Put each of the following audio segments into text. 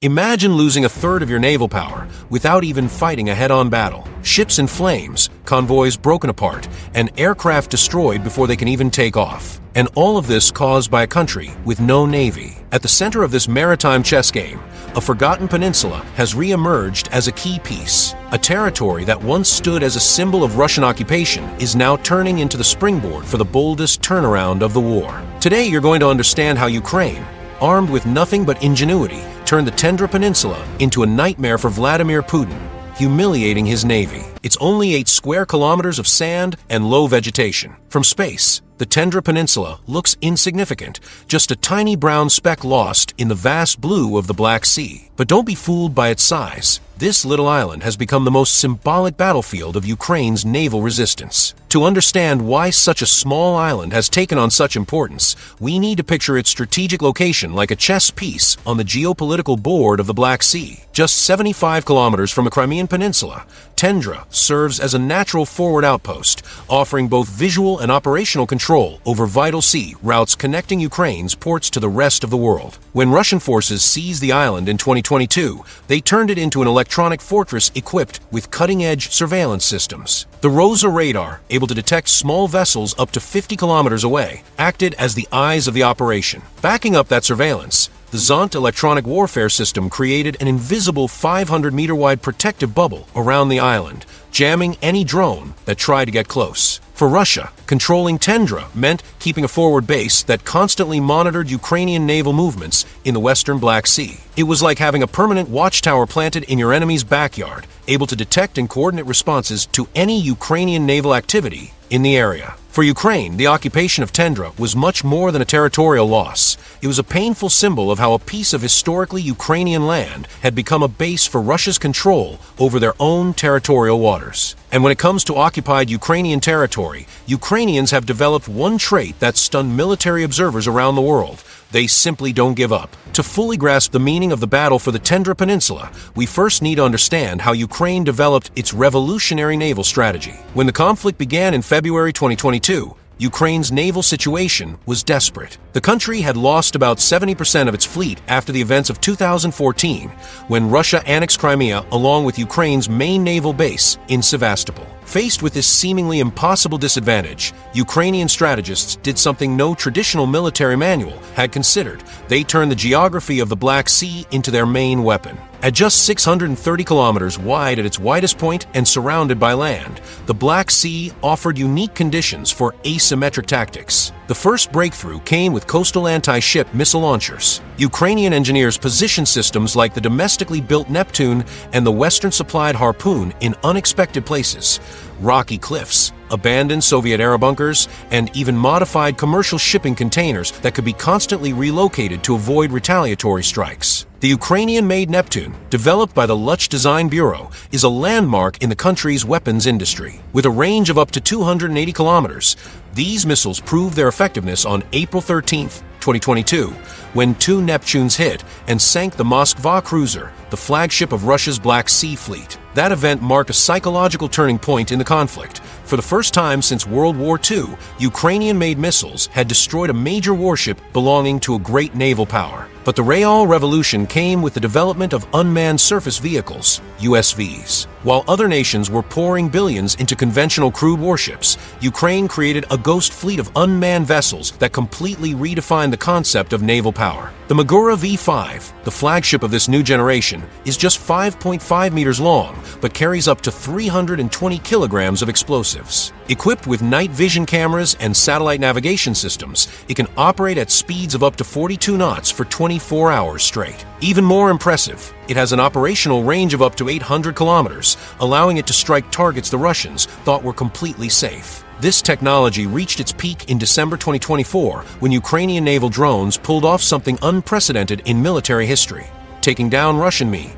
Imagine losing a third of your naval power without even fighting a head-on battle. Ships in flames, convoys broken apart, and aircraft destroyed before they can even take off. And all of this caused by a country with no navy. At the center of this maritime chess game, a forgotten peninsula has re-emerged as a key piece. A territory that once stood as a symbol of Russian occupation is now turning into the springboard for the boldest turnaround of the war. Today you're going to understand how Ukraine, armed with nothing but ingenuity, turned the Tundra Peninsula into a nightmare for Vladimir Putin, humiliating his navy. It's only 8 square kilometers of sand and low vegetation. From space, the Tundra Peninsula looks insignificant, just a tiny brown speck lost in the vast blue of the Black Sea. But don't be fooled by its size. This little island has become the most symbolic battlefield of Ukraine's naval resistance. To understand why such a small island has taken on such importance, we need to picture its strategic location like a chess piece on the geopolitical board of the Black Sea. Just 75 kilometers from the Crimean Peninsula, Tundra serves as a natural forward outpost, offering both visual and operational control over vital sea routes connecting Ukraine's ports to the rest of the world. When Russian forces seized the island in 2022, they turned it into an electronic fortress equipped with cutting-edge surveillance systems. The Rosa radar, able to detect small vessels up to 50 kilometers away, acted as the eyes of the operation. Backing up that surveillance, the Zont electronic warfare system created an invisible 500-meter-wide protective bubble around the island, jamming any drone that tried to get close. For Russia, controlling Tundra meant keeping a forward base that constantly monitored Ukrainian naval movements in the western Black Sea. It was like having a permanent watchtower planted in your enemy's backyard, able to detect and coordinate responses to any Ukrainian naval activity in the area. For Ukraine, the occupation of Tundra was much more than a territorial loss. It was a painful symbol of how a piece of historically Ukrainian land had become a base for Russia's control over their own territorial waters. And when it comes to occupied Ukrainian territory, Ukrainians have developed one trait that stunned military observers around the world. They simply don't give up. To fully grasp the meaning of the battle for the Tundra Peninsula, we first need to understand how Ukraine developed its revolutionary naval strategy. When the conflict began in February 2022, Ukraine's naval situation was desperate. The country had lost about 70% of its fleet after the events of 2014, when Russia annexed Crimea along with Ukraine's main naval base in Sevastopol. Faced with this seemingly impossible disadvantage, Ukrainian strategists did something no traditional military manual had considered. They turned the geography of the Black Sea into their main weapon. At just 630 kilometers wide at its widest point and surrounded by land, the Black Sea offered unique conditions for asymmetric tactics. The first breakthrough came with coastal anti-ship missile launchers. Ukrainian engineers positioned systems like the domestically built Neptune and the Western-supplied Harpoon in unexpected places. Rocky cliffs, abandoned Soviet-era bunkers, and even modified commercial shipping containers that could be constantly relocated to avoid retaliatory strikes. The Ukrainian-made Neptune, developed by the Luch Design Bureau, is a landmark in the country's weapons industry. With a range of up to 280 kilometers, these missiles proved their effectiveness on April 13, 2022, when 2 Neptunes hit and sank the Moskva cruiser, the flagship of Russia's Black Sea Fleet. That event marked a psychological turning point in the conflict. For the first time since World War II, Ukrainian-made missiles had destroyed a major warship belonging to a great naval power. But the Real Revolution came with the development of unmanned surface vehicles, USVs. While other nations were pouring billions into conventional crude warships, Ukraine created a ghost fleet of unmanned vessels that completely redefined the concept of naval power. The Magura V5, the flagship of this new generation, is just 5.5 meters long, but carries up to 320 kilograms of explosives. Equipped with night vision cameras and satellite navigation systems, it can operate at speeds of up to 42 knots for 24 hours straight. Even more impressive, it has an operational range of up to 800 kilometers, allowing it to strike targets the Russians thought were completely safe. This technology reached its peak in December 2024 when Ukrainian naval drones pulled off something unprecedented in military history, taking down Russian Mi.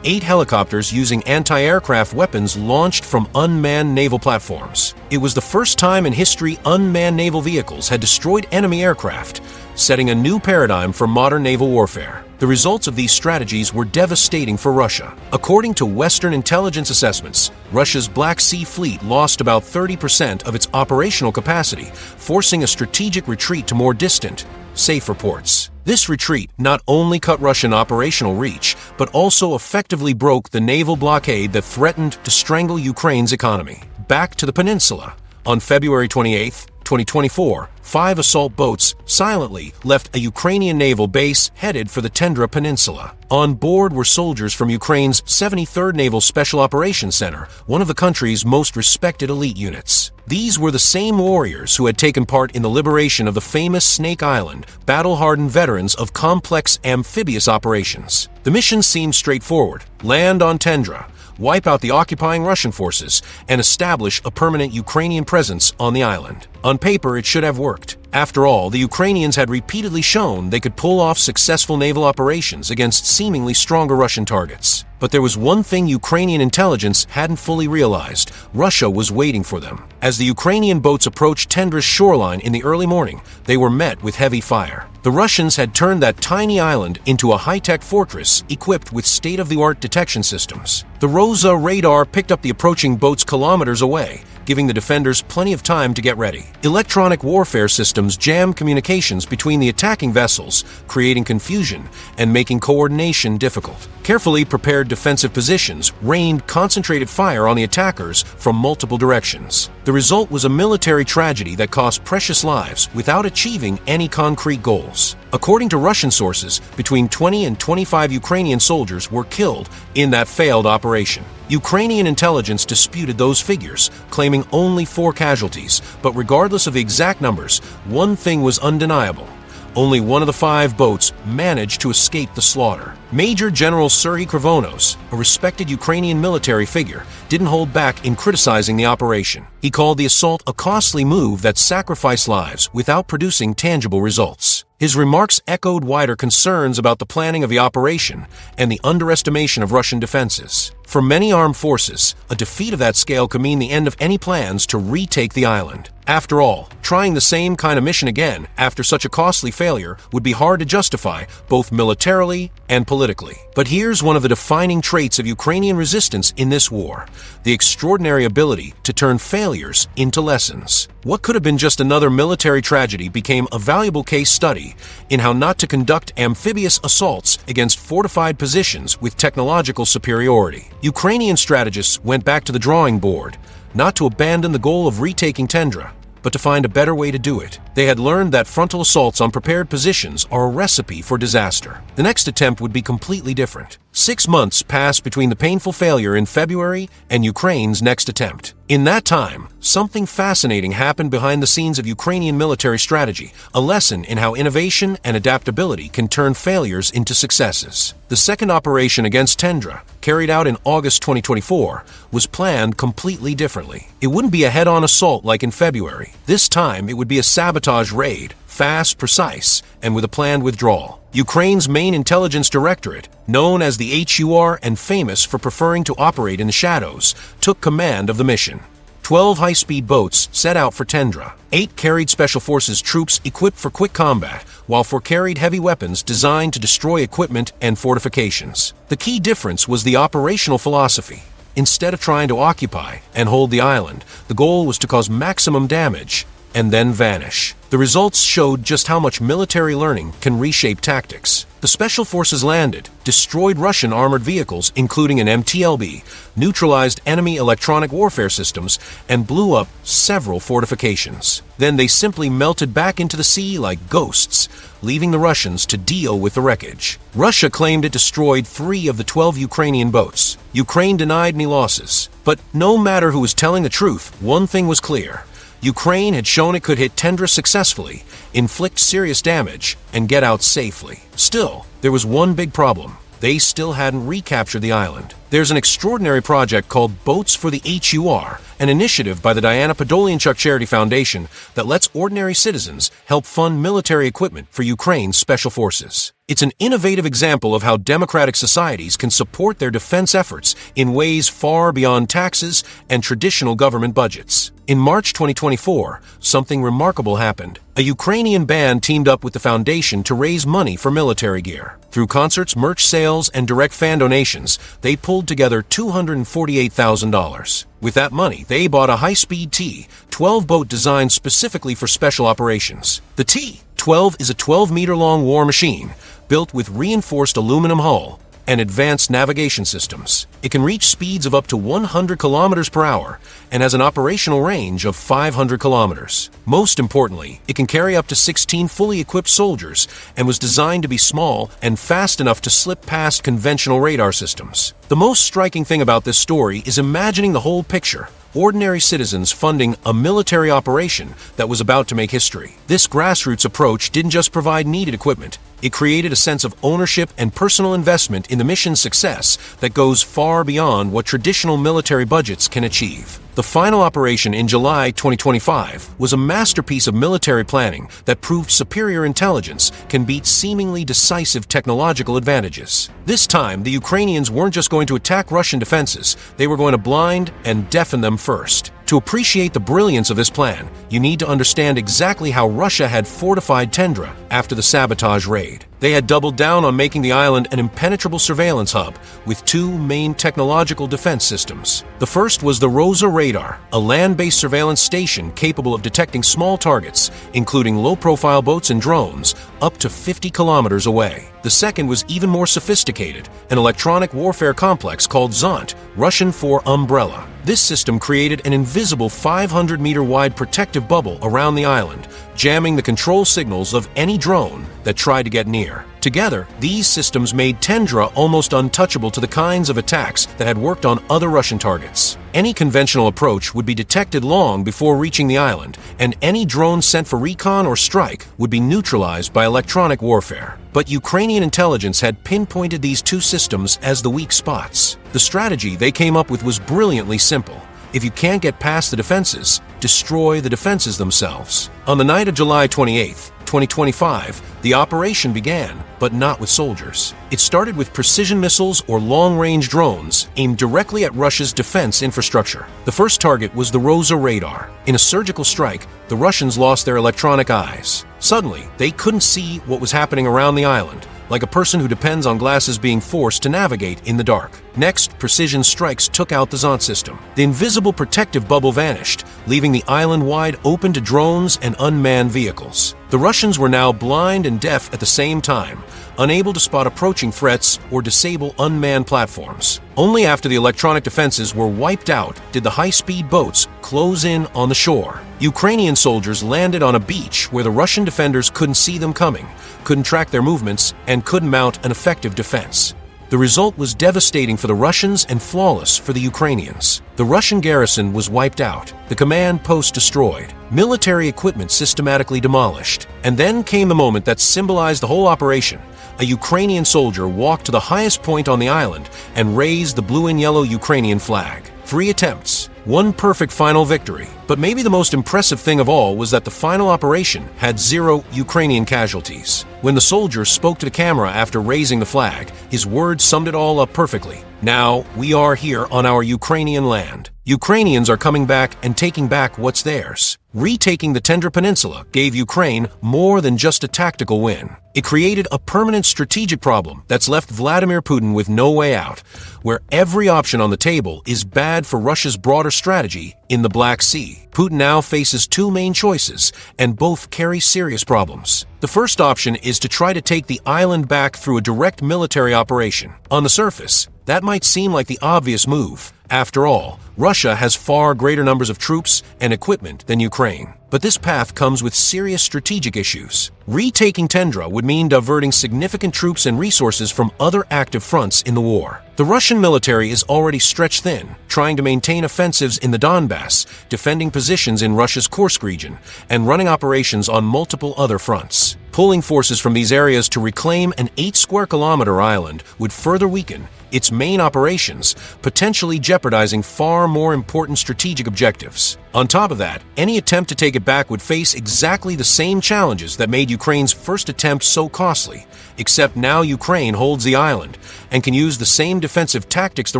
8 helicopters using anti-aircraft weapons launched from unmanned naval platforms. It was the first time in history unmanned naval vehicles had destroyed enemy aircraft, setting a new paradigm for modern naval warfare. The results of these strategies were devastating for Russia. According to Western intelligence assessments, Russia's Black Sea Fleet lost about 30% of its operational capacity, forcing a strategic retreat to more distant, safe reports. This retreat not only cut Russian operational reach, but also effectively broke the naval blockade that threatened to strangle Ukraine's economy. Back to the peninsula. On February 28, 2024, 5 assault boats silently left a Ukrainian naval base headed for the Tendra Peninsula. On board were soldiers from Ukraine's 73rd Naval Special Operations Center, one of the country's most respected elite units. These were the same warriors who had taken part in the liberation of the famous Snake Island, battle-hardened veterans of complex amphibious operations. The mission seemed straightforward: land on Tendra, wipe out the occupying Russian forces, and establish a permanent Ukrainian presence on the island. On paper, it should have worked. After all, the Ukrainians had repeatedly shown they could pull off successful naval operations against seemingly stronger Russian targets. But there was one thing Ukrainian intelligence hadn't fully realized: Russia was waiting for them. As the Ukrainian boats approached Tendra's shoreline in the early morning, they were met with heavy fire. The Russians had turned that tiny island into a high-tech fortress equipped with state-of-the-art detection systems. The Rosa radar picked up the approaching boats kilometers away, giving the defenders plenty of time to get ready. Electronic warfare systems jammed communications between the attacking vessels, creating confusion and making coordination difficult. Carefully prepared defensive positions rained concentrated fire on the attackers from multiple directions. The result was a military tragedy that cost precious lives without achieving any concrete goals. According to Russian sources, between 20 and 25 Ukrainian soldiers were killed in that failed operation. Ukrainian intelligence disputed those figures, claiming only 4 casualties, but regardless of the exact numbers, one thing was undeniable: only one of the 5 boats managed to escape the slaughter. Major General Serhiy Krivonos, a respected Ukrainian military figure, didn't hold back in criticizing the operation. He called the assault a costly move that sacrificed lives without producing tangible results. His remarks echoed wider concerns about the planning of the operation and the underestimation of Russian defenses. For many armed forces, a defeat of that scale could mean the end of any plans to retake the island. After all, trying the same kind of mission again after such a costly failure would be hard to justify, both militarily and politically. But here's one of the defining traits of Ukrainian resistance in this war: the extraordinary ability to turn failures into lessons. What could have been just another military tragedy became a valuable case study in how not to conduct amphibious assaults against fortified positions with technological superiority. Ukrainian strategists went back to the drawing board, not to abandon the goal of retaking Tendra, but to find a better way to do it. They had learned that frontal assaults on prepared positions are a recipe for disaster. The next attempt would be completely different. 6 months passed between the painful failure in February and Ukraine's next attempt. In that time, something fascinating happened behind the scenes of Ukrainian military strategy, a lesson in how innovation and adaptability can turn failures into successes. The second operation against Tendra, carried out in August 2024, was planned completely differently. It wouldn't be a head-on assault like in February. This time, it would be a sabotage raid, fast, precise, and with a planned withdrawal. Ukraine's main intelligence directorate, known as the HUR and famous for preferring to operate in the shadows, took command of the mission. 12 high-speed boats set out for Tendra. 8 carried Special Forces troops equipped for quick combat, while 4 carried heavy weapons designed to destroy equipment and fortifications. The key difference was the operational philosophy. Instead of trying to occupy and hold the island, the goal was to cause maximum damage and then vanish. The results showed just how much military learning can reshape tactics. The Special Forces landed, destroyed Russian armored vehicles, including an MTLB, neutralized enemy electronic warfare systems, and blew up several fortifications. Then they simply melted back into the sea like ghosts, leaving the Russians to deal with the wreckage. Russia claimed it destroyed 3 of the 12 Ukrainian boats. Ukraine denied any losses. But no matter who was telling the truth, one thing was clear: Ukraine had shown it could hit Tendra successfully, inflict serious damage, and get out safely. Still, there was one big problem. They still hadn't recaptured the island. There's an extraordinary project called Boats for the HUR, an initiative by the Diana Podolyanchuk Charity Foundation that lets ordinary citizens help fund military equipment for Ukraine's special forces. It's an innovative example of how democratic societies can support their defense efforts in ways far beyond taxes and traditional government budgets. In March 2024, something remarkable happened. A Ukrainian band teamed up with the foundation to raise money for military gear. Through concerts, merch sales, and direct fan donations, they pulled together $248,000. With that money, they bought a high-speed T-12 boat designed specifically for special operations. The T-12 is a 12-meter-long war machine built with reinforced aluminum hull and advanced navigation systems. It can reach speeds of up to 100 kilometers per hour and has an operational range of 500 kilometers. Most importantly, it can carry up to 16 fully equipped soldiers and was designed to be small and fast enough to slip past conventional radar systems. The most striking thing about this story is imagining the whole picture. Ordinary citizens funding a military operation that was about to make history. This grassroots approach didn't just provide needed equipment, it created a sense of ownership and personal investment in the mission's success that goes far beyond what traditional military budgets can achieve. The final operation in July 2025 was a masterpiece of military planning that proved superior intelligence can beat seemingly decisive technological advantages. This time, the Ukrainians weren't just going to attack Russian defenses, they were going to blind and deafen them first. To appreciate the brilliance of this plan, you need to understand exactly how Russia had fortified Tendra after the sabotage raid. They had doubled down on making the island an impenetrable surveillance hub with two main technological defense systems. The first was the Rosa radar, a land-based surveillance station capable of detecting small targets, including low-profile boats and drones, up to 50 kilometers away. The second was even more sophisticated, an electronic warfare complex called Zont, Russian for umbrella. This system created an invisible 500-meter-wide protective bubble around the island, jamming the control signals of any drone that tried to get near. Together, these systems made Tendra almost untouchable to the kinds of attacks that had worked on other Russian targets. Any conventional approach would be detected long before reaching the island, and any drone sent for recon or strike would be neutralized by electronic warfare. But Ukrainian intelligence had pinpointed these two systems as the weak spots. The strategy they came up with was brilliantly simple. If you can't get past the defenses, destroy the defenses themselves. On the night of July 28, 2025, the operation began, but not with soldiers. It started with precision missiles or long-range drones aimed directly at Russia's defense infrastructure. The first target was the Rosa radar. In a surgical strike, the Russians lost their electronic eyes. Suddenly, they couldn't see what was happening around the island, like a person who depends on glasses being forced to navigate in the dark. Next, precision strikes took out the Zont system. The invisible protective bubble vanished, leaving the island wide open to drones and unmanned vehicles. The Russians were now blind and deaf at the same time, unable to spot approaching threats or disable unmanned platforms. Only after the electronic defenses were wiped out did the high-speed boats close in on the shore. Ukrainian soldiers landed on a beach where the Russian defenders couldn't see them coming, couldn't track their movements, and couldn't mount an effective defense. The result was devastating for the Russians and flawless for the Ukrainians. The Russian garrison was wiped out, the command post destroyed, military equipment systematically demolished. And then came the moment that symbolized the whole operation. A Ukrainian soldier walked to the highest point on the island and raised the blue and yellow Ukrainian flag. 3 attempts, 1 perfect final victory. But maybe the most impressive thing of all was that the final operation had 0 Ukrainian casualties. When the soldier spoke to the camera after raising the flag, his words summed it all up perfectly. Now, we are here on our Ukrainian land. Ukrainians are coming back and taking back what's theirs. Retaking the Tendra Peninsula gave Ukraine more than just a tactical win. It created a permanent strategic problem that's left Vladimir Putin with no way out, where every option on the table is bad for Russia's broader strategy in the Black Sea. Putin now faces 2 main choices, and both carry serious problems. The first option is to try to take the island back through a direct military operation. On the surface, that might seem like the obvious move. After all, Russia has far greater numbers of troops and equipment than Ukraine. But this path comes with serious strategic issues. Retaking Tendra would mean diverting significant troops and resources from other active fronts in the war. The Russian military is already stretched thin, trying to maintain offensives in the Donbass, defending positions in Russia's Kursk region, and running operations on multiple other fronts. Pulling forces from these areas to reclaim an 8-square-kilometer island would further weaken its main operations, potentially jeopardizing far more important strategic objectives. On top of that, any attempt to take it back would face exactly the same challenges that made Ukraine's first attempt so costly, except now Ukraine holds the island and can use the same defensive tactics the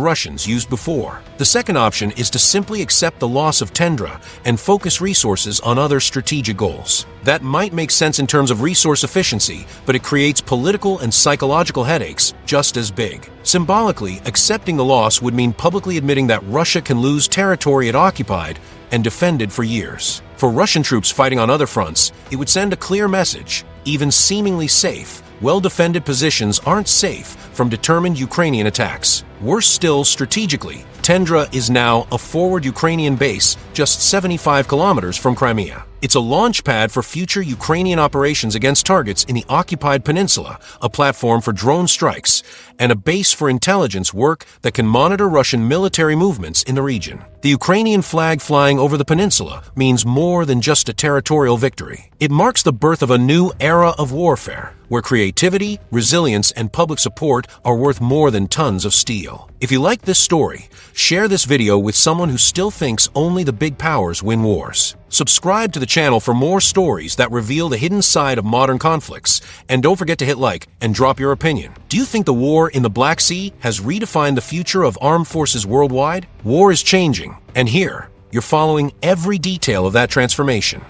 Russians used before. The second option is to simply accept the loss of Tendra and focus resources on other strategic goals. That might make sense in terms of resource efficiency, but it creates political and psychological headaches just as big. Symbolically, accepting the loss would mean publicly admitting that Russia can lose territory it occupied and defended for years. For Russian troops fighting on other fronts, it would send a clear message: even seemingly safe, well-defended positions aren't safe from determined Ukrainian attacks. Worse still, strategically, Tendra is now a forward Ukrainian base just 75 kilometers from Crimea. It's a launch pad for future Ukrainian operations against targets in the occupied peninsula, a platform for drone strikes, and a base for intelligence work that can monitor Russian military movements in the region. The Ukrainian flag flying over the peninsula means more than just a territorial victory. It marks the birth of a new era of warfare, where creativity, resilience, and public support are worth more than tons of steel. If you like this story, share this video with someone who still thinks only the big powers win wars. Subscribe to the channel for more stories that reveal the hidden side of modern conflicts, and don't forget to hit like and drop your opinion. Do you think the war in the Black Sea has redefined the future of armed forces worldwide? War is changing, and here, you're following every detail of that transformation.